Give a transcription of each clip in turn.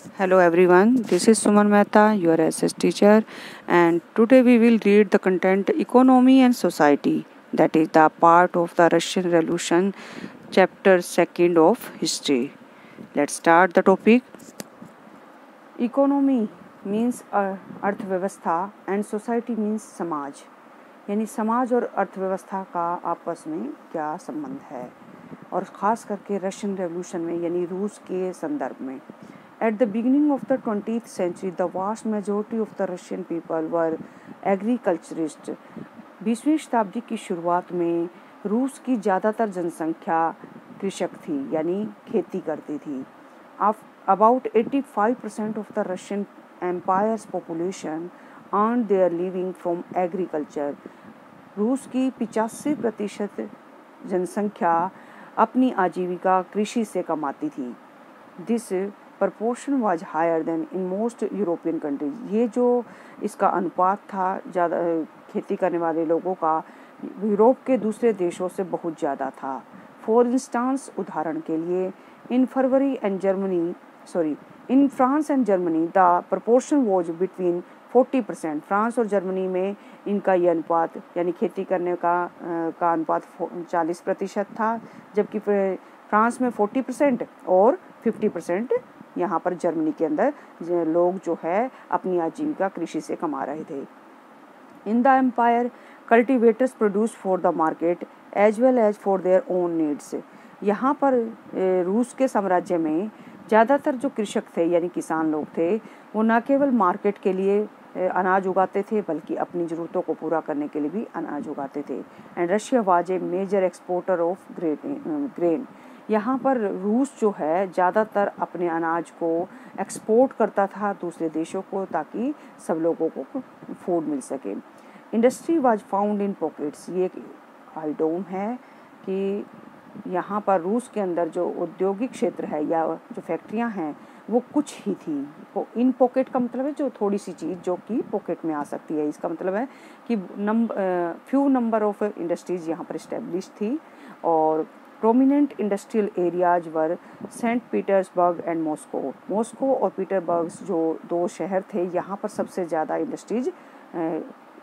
Hello everyone, this is Suman Mehta, your SS teacher, and today we will read the content Economy and Society, that is the part of the Russian Revolution, chapter 2nd of History. Let's start the topic. Economy means अर्थव्यवस्था and society means समाज, यानी समाज और अर्थव्यवस्था का आपस में क्या संबंध है, और ख़ास करके रशियन रेवोल्यूशन में यानी रूस के संदर्भ में. At the beginning of the 20th century, the vast majority of the Russian people were agriculturists. 20वीं शताब्दी की शुरुआत में रूस की ज़्यादातर जनसंख्या कृषक थी, यानी खेती करती थी. About 85% of the Russian Empire's population earned their living from agriculture. रूस की 85% जनसंख्या अपनी आजीविका कृषि से कमाती थी. This proportion was higher than in most European countries. ये जो इसका अनुपात था ज़्यादा खेती करने वाले लोगों का यूरोप के दूसरे देशों से बहुत ज़्यादा था. फॉर इंस्टांस, उदाहरण के लिए, in France and Germany the proportion was between 40%. France और जर्मनी में इनका ये अनुपात यानी खेती करने का अनुपात 40% था, जबकि फ्रांस में 40% और 50% यहाँ पर जर्मनी के अंदर लोग जो है अपनी आजीविका कृषि से कमा रहे थे. In the empire cultivators produce for the market as well as for their own needs. यहाँ पर रूस के साम्राज्य में ज़्यादातर जो कृषक थे यानी किसान लोग थे, वो न केवल मार्केट के लिए अनाज उगाते थे बल्कि अपनी ज़रूरतों को पूरा करने के लिए भी अनाज उगाते थे. And Russia was a major exporter of grain. यहाँ पर रूस जो है ज़्यादातर अपने अनाज को एक्सपोर्ट करता था दूसरे देशों को, ताकि सब लोगों को फूड मिल सके. Industry was found in pockets. ये एक आइडियम है कि यहाँ पर रूस के अंदर जो औद्योगिक क्षेत्र है या जो फैक्ट्रियाँ हैं वो कुछ ही थी. इन पॉकेट का मतलब है जो थोड़ी सी चीज़ जो कि पॉकेट में आ सकती है. इसका मतलब है कि फ्यू नंबर ऑफ इंडस्ट्रीज़ यहाँ पर इस्टेब्लिश थी. और prominent industrial areas were sent Petersburg and Moscow और पीटरबर्ग जो दो शहर थे, यहाँ पर सबसे ज़्यादा इंडस्ट्रीज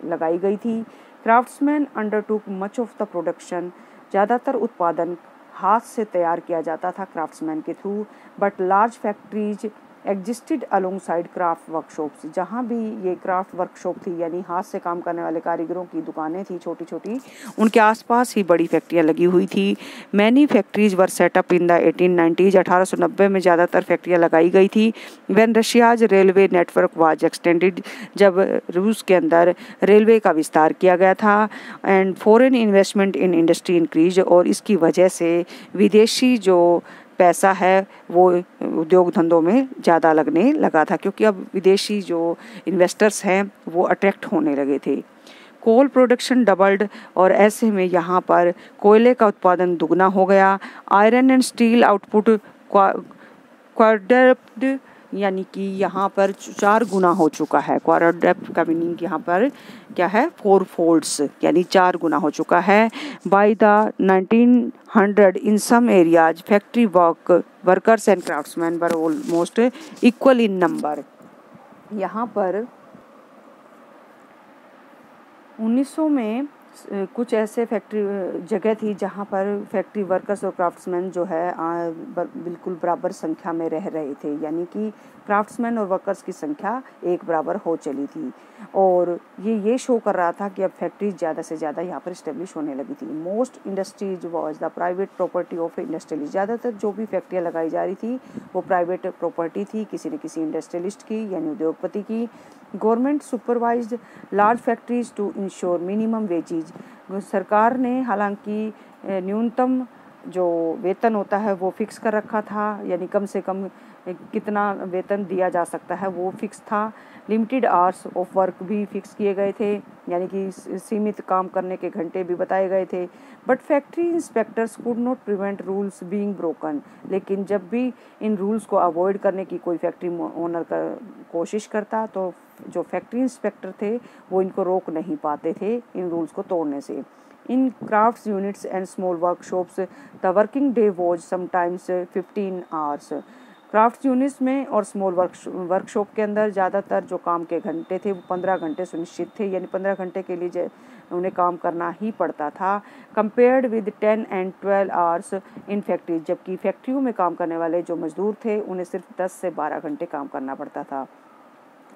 लगाई गई थी. Craftsman undertook much of the production. ज़्यादातर उत्पादन हाथ से तैयार किया जाता था क्राफ्ट्समैन के through. But large factories existed alongside craft workshops. जहाँ भी ये क्राफ्ट वर्कशॉप थी यानी हाथ से काम करने वाले कारीगरों की दुकानें थी छोटी छोटी, उनके आसपास ही बड़ी फैक्ट्रियाँ लगी हुई थी. Many factories were set up in the 1890s. 1890 में ज़्यादातर फैक्ट्रियाँ लगाई गई थी. When Russia's railway network was extended. जब रूस के अंदर रेलवे का विस्तार किया गया था. And foreign investment in industry increase. और इसकी वजह से विदेशी जो पैसा है वो उद्योग धंधों में ज़्यादा लगने लगा था, क्योंकि अब विदेशी जो इन्वेस्टर्स हैं वो अट्रैक्ट होने लगे थे. Coal production doubled. और ऐसे में यहाँ पर कोयले का उत्पादन दुगना हो गया. आयरन एंड स्टील आउटपुट क्वाड्रप्ड, यानी कि यहाँ पर 4 गुना हो चुका है. क्वाड्रप्ड का मीनिंग यहाँ पर क्या है, 4 फोल्ड्स, यानी 4 गुना हो चुका है. By the 1900 in some areas factory workers and craftsmen were almost equal in number. यहाँ पर 1900 में कुछ ऐसे फैक्ट्री जगह थी जहाँ पर फैक्ट्री वर्कर्स और क्राफ्ट्समैन जो है बिल्कुल बराबर संख्या में रह रहे थे, यानी कि क्राफ्ट्समैन और वर्कर्स की संख्या एक बराबर हो चली थी. और ये शो कर रहा था कि अब फैक्ट्रीज ज़्यादा से ज़्यादा यहाँ पर इस्टेब्लिश होने लगी थी. Most industries was the private property of industrialist. ज़्यादातर जो भी फैक्ट्रियाँ लगाई जा रही थी वो प्राइवेट प्रॉपर्टी थी, किसी न किसी इंडस्ट्रियलिस्ट की यानी उद्योगपति की. Government supervised large factories to ensure minimum wages. सरकार ने हालांकि न्यूनतम जो वेतन होता है वो फिक्स कर रखा था, यानी कम से कम कितना वेतन दिया जा सकता है वो फिक्स था. लिमिटेड आवर्स ऑफ वर्क भी फिक्स किए गए थे, यानी कि सीमित काम करने के घंटे भी बताए गए थे. But factory inspectors could not prevent rules being broken. लेकिन जब भी इन रूल्स को अवॉइड करने की कोई फैक्ट्री ओनर का कोशिश करता तो जो फैक्ट्री इंस्पेक्टर थे वो इनको रोक नहीं पाते थे इन रूल्स को तोड़ने से. In crafts units and small workshops, the working day was sometimes 15 hours. Craft units में और स्मॉल वर्कशॉप के अंदर ज़्यादातर जो काम के घंटे थे वो 15 घंटे सुनिश्चित थे, यानी 15 घंटे के लिए उन्हें काम करना ही पड़ता था, compared with 10 and 12 hours in factory, जबकि फैक्ट्रियों में काम करने वाले जो मजदूर थे उन्हें सिर्फ 10 से 12 घंटे काम करना पड़ता था।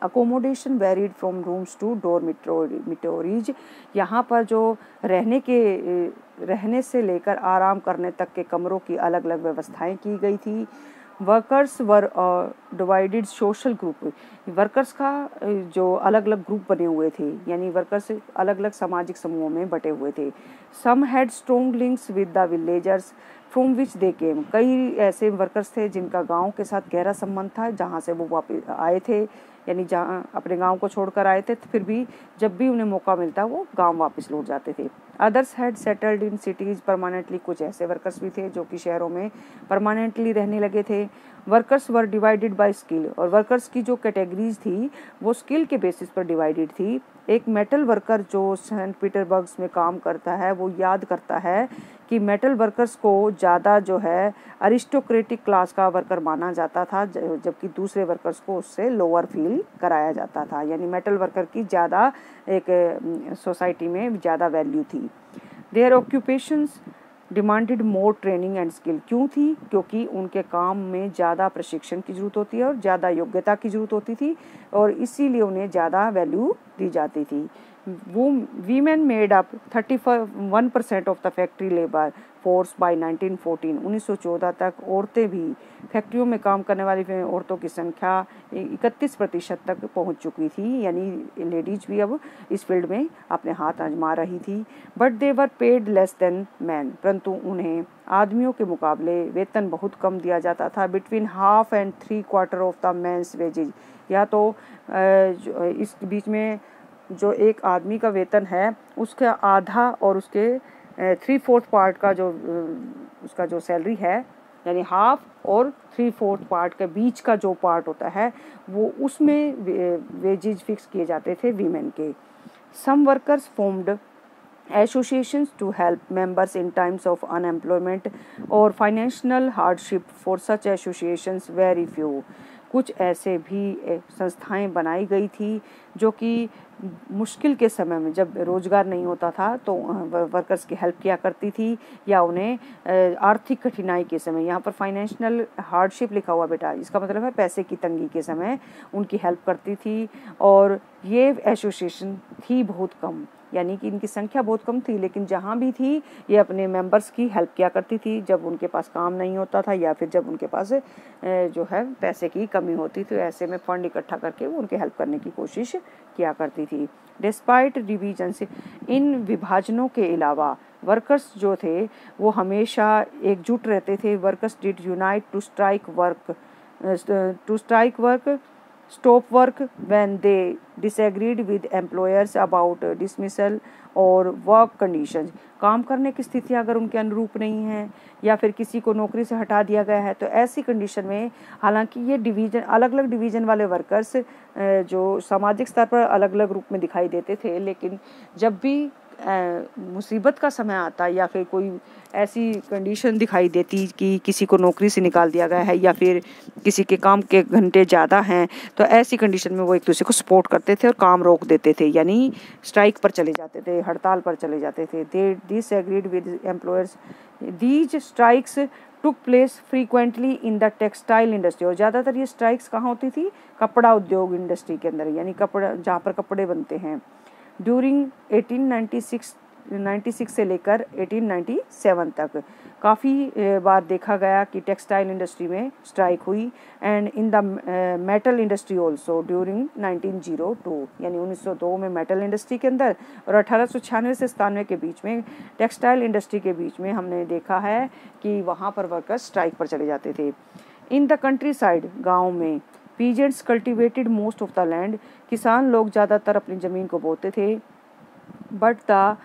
Accommodation varied from rooms to dormitories, यहाँ पर जो रहने से लेकर आराम करने तक के कमरों की अलग अलग व्यवस्थाएं की गई थी। Workers were divided social group, workers का जो अलग अलग ग्रुप बने हुए थे, यानी वर्कर्स अलग अलग सामाजिक समूहों में बटे हुए थे। Some had strong links with the villagers from which they came, कई ऐसे वर्कर्स थे जिनका गांव के साथ गहरा संबंध था जहां से वो वापस आए थे, यानी जहाँ अपने गांव को छोड़कर आए थे, तो फिर भी जब भी उन्हें मौका मिलता वो गांव वापस लौट जाते थे। Others had settled in cities permanently, कुछ ऐसे वर्कर्स भी थे जो कि शहरों में परमानेंटली रहने लगे थे। Workers were divided by skill, और वर्कर्स की जो कैटेगरीज थी वो स्किल के बेसिस पर डिवाइडेड थी। एक मेटल वर्कर जो सेंट पीटर्सबर्ग में काम करता है वो याद करता है कि मेटल वर्कर्स को ज़्यादा जो है अरिस्टोक्रेटिक क्लास का वर्कर माना जाता था, जबकि दूसरे वर्कर्स को उससे लोअर फील कराया जाता था, यानी मेटल वर्कर की ज़्यादा एक सोसाइटी में ज़्यादा वैल्यू थी। Their occupations demanded more training and skill, क्यों थी? क्योंकि उनके काम में ज़्यादा प्रशिक्षण की ज़रूरत होती है और ज़्यादा योग्यता की ज़रूरत होती थी, और इसीलिए उन्हें ज़्यादा वैल्यू दी जाती थी। वो women made up 31% of the factory labour force by 1914, 1914 तक औरतें भी फैक्ट्रियों में काम करने वाली औरतों की संख्या 31% तक पहुंच चुकी थी, यानी लेडीज भी अब इस फील्ड में अपने हाथ आजमा रही थी। But they were paid less than man, परंतु उन्हें आदमियों के मुकाबले वेतन बहुत कम दिया जाता था। Between half and 3/4 of the men's wages, या तो इस बीच में जो एक आदमी का वेतन है उसका आधा और उसके 3/4 पार्ट का जो उसका जो सैलरी है, यानी हाफ और 3/4 पार्ट के बीच का जो पार्ट होता है वो उसमें वेजेज फिक्स किए जाते थे वीमेन के। Some workers formed associations to help members in times of unemployment or financial hardship. For such associations very few, कुछ ऐसे भी संस्थाएं बनाई गई थी जो कि मुश्किल के समय में जब रोज़गार नहीं होता था तो वर्कर्स की हेल्प किया करती थी, या उन्हें आर्थिक कठिनाई के समय, यहाँ पर फाइनेंशियल हार्डशिप लिखा हुआ बेटा, इसका मतलब है पैसे की तंगी के समय उनकी हेल्प करती थी। और ये एसोसिएशन थी बहुत कम, यानी कि इनकी संख्या बहुत कम थी, लेकिन जहाँ भी थी ये अपने मेंबर्स की हेल्प किया करती थी जब उनके पास काम नहीं होता था या फिर जब उनके पास जो है पैसे की कमी होती थी, ऐसे में फंड इकट्ठा करके वो उनकी हेल्प करने की कोशिश किया करती थी। डिस्पाइट डिवीजन से, इन विभाजनों के अलावा वर्कर्स जो थे वो हमेशा एकजुट रहते थे। Workers did unite to strike work stop work when they disagreed with employers about dismissal और वर्क कंडीशंस, काम करने की स्थिति अगर उनके अनुरूप नहीं है या फिर किसी को नौकरी से हटा दिया गया है तो ऐसी कंडीशन में, हालांकि ये डिवीज़न अलग अलग डिवीज़न वाले वर्कर्स जो सामाजिक स्तर पर अलग अलग रूप में दिखाई देते थे, लेकिन जब भी मुसीबत का समय आता या फिर कोई ऐसी कंडीशन दिखाई देती कि किसी को नौकरी से निकाल दिया गया है या फिर किसी के काम के घंटे ज़्यादा हैं, तो ऐसी कंडीशन में वो एक दूसरे को सपोर्ट करते थे और काम रोक देते थे, यानी स्ट्राइक पर चले जाते थे, हड़ताल पर चले जाते थे। They disagreed with employers, these strikes took place frequently in the textile industry, और ज़्यादातर ये स्ट्राइक्स कहाँ होती थी? कपड़ा उद्योग इंडस्ट्री के अंदर, यानी कपड़ा जहाँ पर कपड़े बनते हैं। ड्यूरिंग 1896 से लेकर 1897 तक काफ़ी बार देखा गया कि टेक्सटाइल इंडस्ट्री में स्ट्राइक हुई, and in the metal industry also during 1902, यानी 1902 में मेटल इंडस्ट्री के अंदर, और 1896 से 97 के बीच में टेक्सटाइल इंडस्ट्री के बीच में हमने देखा है कि वहाँ पर वर्कर्स स्ट्राइक पर चले जाते थे। इन द कंट्री साइड, गाँव में, peasants cultivated most of the land, किसान लोग ज़्यादातर अपनी ज़मीन को बोते थे। But the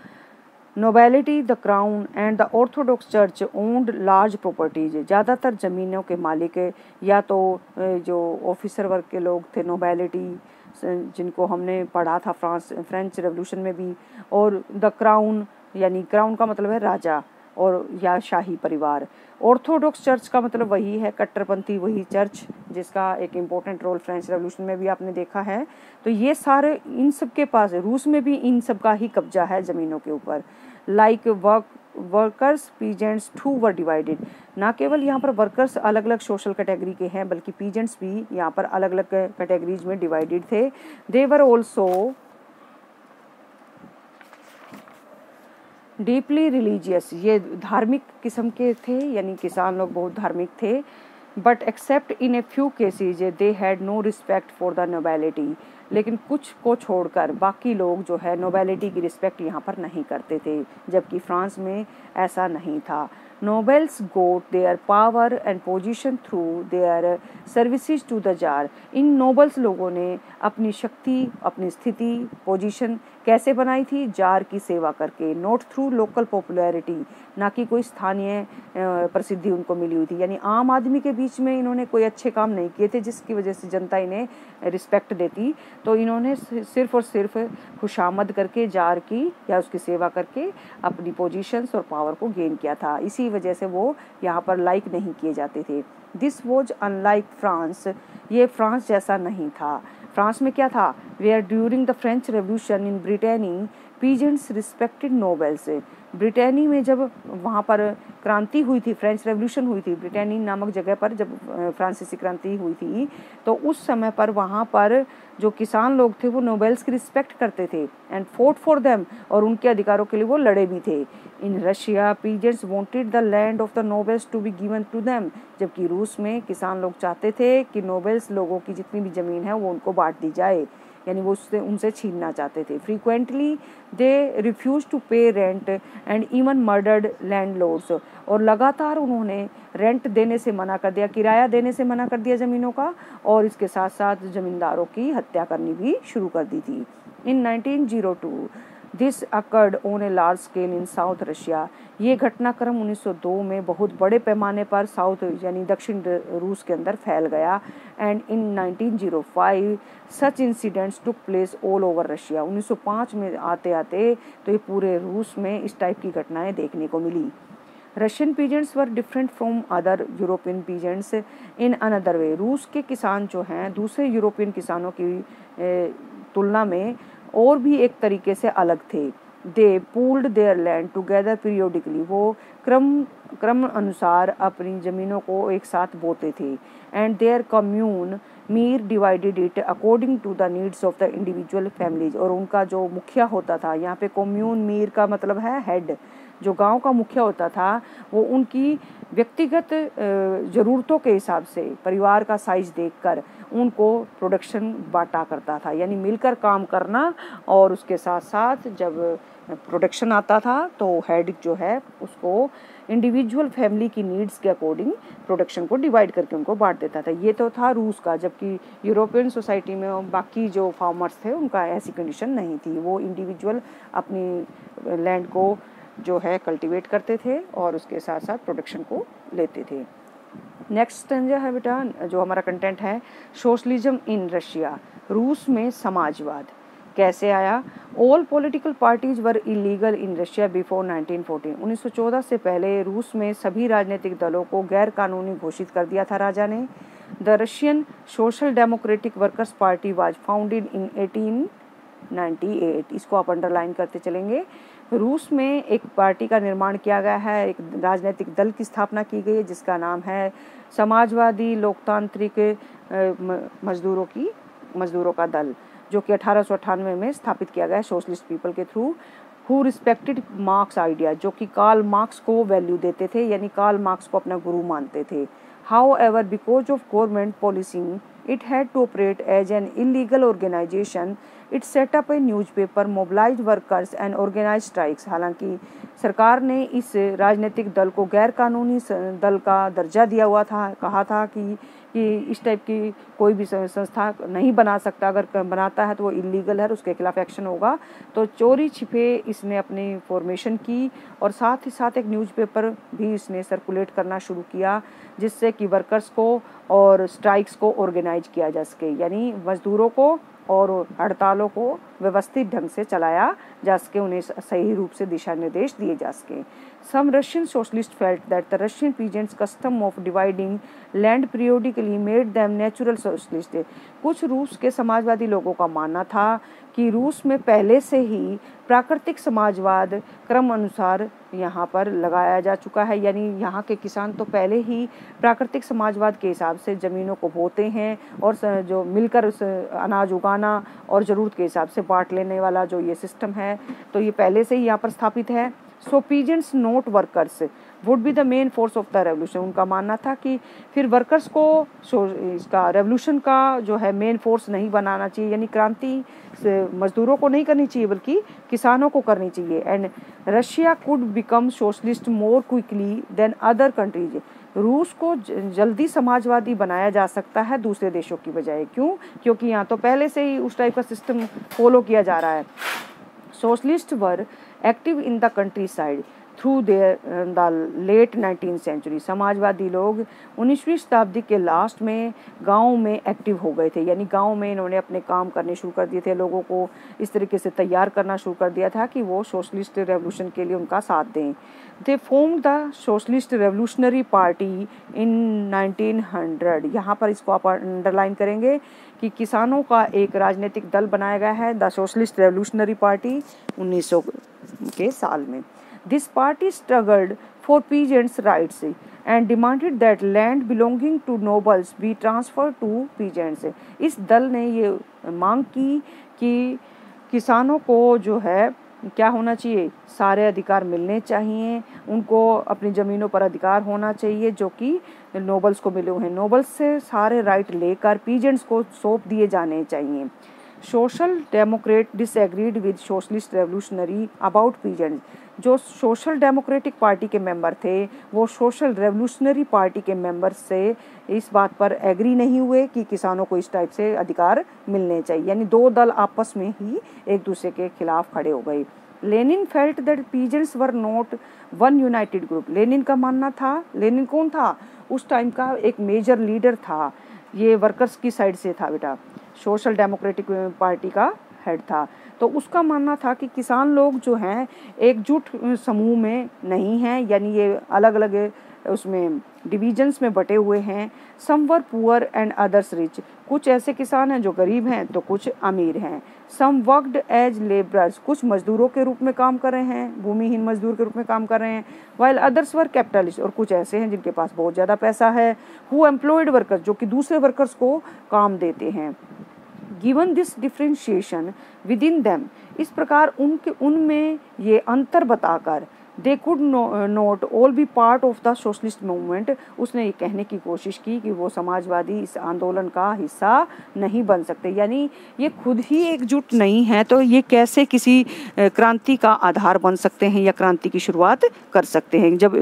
nobility, the crown and the Orthodox church owned large properties, ज़्यादातर ज़मीनों के मालिक या तो जो ऑफिसर वर्ग के लोग थे, नोबेलिटी जिनको हमने पढ़ा था फ्रेंच रेवोल्यूशन में भी, और द क्राउन, यानी क्राउन का मतलब है राजा, और या शाही परिवार। ऑर्थोडॉक्स चर्च का मतलब वही है, कट्टरपंथी वही चर्च जिसका एक इम्पोर्टेंट रोल फ्रेंच रेवोल्यूशन में भी आपने देखा है। तो ये सारे इन सब के पास, रूस में भी इन सब का ही कब्जा है ज़मीनों के ऊपर। Like workers peasants too were divided, ना केवल यहाँ पर वर्कर्स अलग अलग सोशल कैटेगरी के हैं बल्कि पीजेंट्स भी यहाँ पर अलग अलग कैटेगरीज में डिवाइडेड थे। दे वर ऑल्सो डीपली रिलीजियस, ये धार्मिक किस्म के थे, यानी किसान लोग बहुत धार्मिक थे। But except in a few cases they had no respect for the nobility, लेकिन कुछ को छोड़कर बाकी लोग जो है नोबेलिटी की रिस्पेक्ट यहाँ पर नहीं करते थे, जबकि फ्रांस में ऐसा नहीं था। Nobles got their power and position through their services to the tsar, इन नोबल्स लोगों ने अपनी शक्ति, अपनी स्थिति, पोजीशन कैसे बनाई थी? जार की सेवा करके, नॉट थ्रू लोकल पॉपुलैरिटी, ना कि कोई स्थानीय प्रसिद्धि उनको मिली हुई थी। यानी आम आदमी के बीच में इन्होंने कोई अच्छे काम नहीं किए थे जिसकी वजह से जनता इन्हें रिस्पेक्ट देती, तो इन्होंने सिर्फ और सिर्फ खुशामद करके जार की या उसकी सेवा करके अपनी पोजीशंस और पावर को गेन किया था। इसी वजह से वो यहाँ पर लाइक नहीं किए जाते थे। दिस वॉज अनलाइक फ्रांस, ये फ्रांस जैसा नहीं था। फ्रांस में क्या था? Where during the French revolution in Brittany peasants respected nobles, Brittany में जब वहाँ पर क्रांति हुई थी, फ्रेंच रेवोल्यूशन हुई थी, ब्रिटेनी नामक जगह पर जब फ्रांसीसी क्रांति हुई थी, तो उस समय पर वहाँ पर जो किसान लोग थे वो नोबेल्स की रिस्पेक्ट करते थे एंड फोर्ट फॉर देम, और उनके अधिकारों के लिए वो लड़े भी थे। In Russia peasants wanted the land of the nobles to be given to them, जबकि रूस में किसान लोग चाहते थे कि नोबेल्स लोगों की जितनी भी ज़मीन है वो उनको बांट दी जाए, यानी वो उससे उनसे छीनना चाहते थे। फ्रीक्वेंटली दे रिफ्यूज टू पे rent and even murdered landlords, और लगातार उन्होंने रेंट देने से मना कर दिया, किराया देने से मना कर दिया ज़मीनों का, और इसके साथ साथ ज़मींदारों की हत्या करनी भी शुरू कर दी थी। इन 1902 this occurred on a large scale in south Russia, ये घटनाक्रम 1902 में बहुत बड़े पैमाने पर साउथ यानी दक्षिण रूस के अंदर फैल गया। And in 1905 such incidents took place all over Russia, 1905 में आते आते तो ये पूरे रूस में इस टाइप की घटनाएं देखने को मिली। Russian peasants were different from other European peasants in another way, रूस के किसान जो हैं दूसरे यूरोपियन किसानों की तुलना में और भी एक तरीके से अलग थे। They pooled their land together periodically, वो क्रम अनुसार अपनी ज़मीनों को एक साथ बोते थे। And their commune mir divided it according to the needs of the individual families, और उनका जो मुखिया होता था, यहाँ पे कम्यून मीर का मतलब है हेड, जो गांव का मुखिया होता था वो उनकी व्यक्तिगत ज़रूरतों के हिसाब से परिवार का साइज देखकर उनको प्रोडक्शन बांटा करता था, यानी मिलकर काम करना, और उसके साथ साथ जब प्रोडक्शन आता था तो हेड जो है उसको इंडिविजुअल फैमिली की नीड्स के अकॉर्डिंग प्रोडक्शन को डिवाइड करके उनको बांट देता था। ये तो था रूस का, जबकि यूरोपियन सोसाइटी में बाकी जो फार्मर्स थे उनका ऐसी कंडीशन नहीं थी, वो इंडिविजुअल अपनी लैंड को जो है कल्टीवेट करते थे और उसके साथ साथ प्रोडक्शन को लेते थे। नेक्स्ट जो है बेटा, जो हमारा कंटेंट है, सोशलिज्म इन रशिया, रूस में समाजवाद कैसे आया। All political parties were illegal in Russia before 1914, 1914 से पहले रूस में सभी राजनीतिक दलों को गैर कानूनी घोषित कर दिया था राजा ने। The Russian social democratic workers party was founded in 1898, इसको आप अंडरलाइन करते चलेंगे। रूस में एक पार्टी का निर्माण किया गया है, एक राजनीतिक दल की स्थापना की गई है जिसका नाम है समाजवादी लोकतांत्रिक मजदूरों का दल, जो कि 1898 में स्थापित किया गया है सोशलिस्ट पीपल के through, who respected marks idea, जो कि कार्ल मार्क्स को वैल्यू देते थे, यानी कार्ल मार्क्स को अपना गुरु मानते थे। However, because of government policy, it had to operate as an illegal organization. It set up a newspaper, mobilized workers and organized strikes. हालांकि सरकार ने इस राजनीतिक दल को गैर कानूनी दल का दर्जा दिया हुआ था, कहा था कि इस टाइप की कोई भी संस्था नहीं बना सकता, अगर बनाता है तो वो इलीगल है, उसके खिलाफ एक्शन होगा। तो चोरी छिपे इसने अपनी फॉर्मेशन की और साथ ही साथ एक न्यूज़पेपर भी इसने सर्कुलेट करना शुरू किया, जिससे कि वर्कर्स को और स्ट्राइक्स को ऑर्गेनाइज किया जा सके, यानी मजदूरों को और हड़तालों को व्यवस्थित ढंग से चलाया जा सके, उन्हें सही रूप से दिशा निर्देश दिए जा सके। Some Russian socialists felt that the Russian peasants' custom of dividing land periodically made them natural socialists. कुछ रूस के समाजवादी लोगों का मानना था कि रूस में पहले से ही प्राकृतिक समाजवाद क्रम अनुसार यहाँ पर लगाया जा चुका है, यानी यहाँ के किसान तो पहले ही प्राकृतिक समाजवाद के हिसाब से ज़मीनों को बोते हैं और जो मिलकर उस अनाज उगाना और ज़रूरत के हिसाब से बांट लेने वाला जो ये सिस्टम है, तो ये पहले से ही यहाँ पर स्थापित है। So peasants not workers would be the main force of the revolution. उनका मानना था कि फिर वर्कर्स को इसका रेवोल्यूशन का जो है मेन फोर्स नहीं बनाना चाहिए, यानी क्रांति मजदूरों को नहीं करनी चाहिए बल्कि किसानों को करनी चाहिए। And Russia could become socialist more quickly than other countries. रूस को जल्दी समाजवादी बनाया जा सकता है दूसरे देशों की बजाय। क्यों? क्योंकि यहाँ तो पहले से ही उस टाइप का सिस्टम फॉलो किया जा रहा है। Socialists were active in the countryside through the late 19th century. समाजवादी लोग 19वीं शताब्दी के लास्ट में गाँव में एक्टिव हो गए थे, यानी गाँव में इन्होंने अपने काम करने शुरू कर दिए थे, लोगों को इस तरीके से तैयार करना शुरू कर दिया था कि वो सोशलिस्ट रेवोल्यूशन के लिए उनका साथ दें। दे formed the socialist revolutionary party इन 1900। यहाँ पर इसको आप अंडरलाइन करेंगे कि किसानों का एक राजनीतिक दल बनाया गया है, द सोशलिस्ट रेवोल्यूशनरी पार्टी 1900 के साल में। This party struggled for peasants' rights and demanded that land belonging to nobles be transferred to peasants. इस दल ने ये मांग की कि किसानों को जो है क्या होना चाहिए, सारे अधिकार मिलने चाहिए, उनको अपनी ज़मीनों पर अधिकार होना चाहिए जो कि नोबल्स को मिले हुए हैं। नोबल्स से सारे राइट लेकर पीजेंट्स को सौंप दिए जाने चाहिए। Social Democrat disagreed with socialist revolutionary about peasants. जो सोशल डेमोक्रेटिक पार्टी के मेंबर थे वो सोशल रेवोल्यूशनरी पार्टी के मेंबर से इस बात पर एग्री नहीं हुए कि किसानों को इस टाइप से अधिकार मिलने चाहिए, यानी दो दल आपस में ही एक दूसरे के खिलाफ खड़े हो गए। Lenin felt that peasants were not one United group. Lenin का मानना था, लेनिन कौन था उस टाइम का, एक मेजर लीडर था, ये वर्कर्स की साइड से था बेटा, सोशल डेमोक्रेटिक पार्टी का हेड था। तो उसका मानना था कि किसान लोग जो हैं एकजुट समूह में नहीं हैं, यानी ये अलग अलग उसमें डिवीजन्स में बटे हुए हैं। सम वर पुअर एंड अदर्स रिच। कुछ ऐसे किसान हैं जो गरीब हैं तो कुछ अमीर हैं। सम वर्कड एज लेबरर्स। कुछ मजदूरों के रूप में काम कर रहे हैं, भूमिहीन मजदूर के रूप में काम कर रहे हैं। While others were capitalist. और कुछ ऐसे हैं जिनके पास बहुत ज़्यादा पैसा है। हु एम्प्लॉयड वर्कर्स, जो कि दूसरे वर्कर्स को काम देते हैं। Given this differentiation with in them. इस प्रकार उनमें ये अंतर बताकर they could not all B part of the socialist movement. उसने ये कहने की कोशिश की कि वो समाजवादी इस आंदोलन का हिस्सा नहीं बन सकते, यानी ये खुद ही एकजुट नहीं है तो ये कैसे किसी क्रांति का आधार बन सकते हैं या क्रांति की शुरुआत कर सकते हैं। जब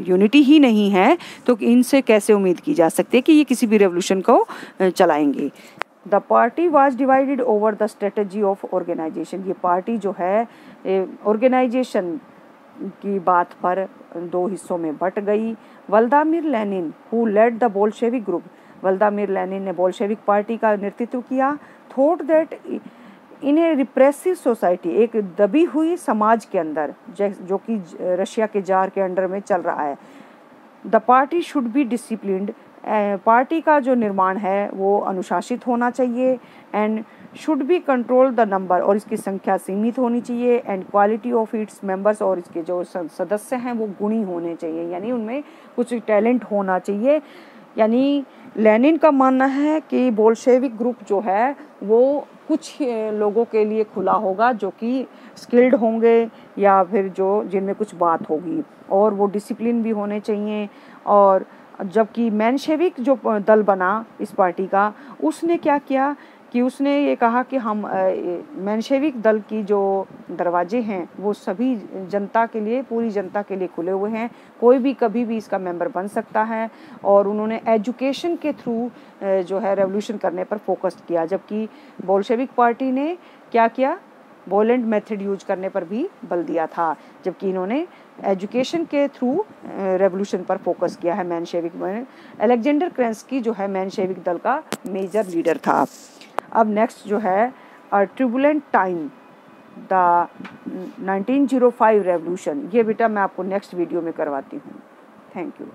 यूनिटी ही नहीं है तो इनसे कैसे उम्मीद की जा सकती है कि ये किसी भी रेवोल्यूशन को चलाएंगे। The party was divided over the strategy of organisation. ये पार्टी जो है ऑर्गेनाइजेशन की बात पर दो हिस्सों में बट गई। Vladimir Lenin who led the Bolshevik group. Vladimir Lenin ने बोल्शेविक पार्टी का नेतृत्व किया। Thought that in a repressive society, एक दबी हुई समाज के अंदर जो कि रशिया के जार के अंडर में चल रहा है, the party should be disciplined. Party का जो निर्माण है वो अनुशासित होना चाहिए। And should be control the number, और इसकी संख्या सीमित होनी चाहिए। And quality of its members, और इसके जो सदस्य हैं वो गुणी होने चाहिए, यानी उनमें कुछ टैलेंट होना चाहिए। यानी लेनिन का मानना है कि बोल्शेविक ग्रुप जो है वो कुछ लोगों के लिए खुला होगा जो कि स्किल्ड होंगे या फिर जो जिनमें कुछ बात होगी, और वो डिसिप्लिन भी होने चाहिए। और जबकि मेंशेविक जो दल बना इस पार्टी का, उसने क्या किया कि उसने ये कहा कि हम मेंशेविक दल की जो दरवाजे हैं वो सभी जनता के लिए, पूरी जनता के लिए खुले हुए हैं, कोई भी कभी भी इसका मेंबर बन सकता है। और उन्होंने एजुकेशन के थ्रू जो है रेवोल्यूशन करने पर फोकस किया, जबकि बोल्शेविक पार्टी ने क्या किया, वॉयलेंट मेथड यूज करने पर भी बल दिया था, जबकि इन्होंने एजुकेशन के थ्रू रेवोल्यूशन पर फोकस किया है मेंशेविक में। अलेक्जेंडर क्रेंस्की जो है मेंशेविक दल का मेजर लीडर था। अब नेक्स्ट जो है ट्यूबुलेंट टाइम द 1905 रेवोल्यूशन, ये बेटा मैं आपको नेक्स्ट वीडियो में करवाती हूँ। Thank you.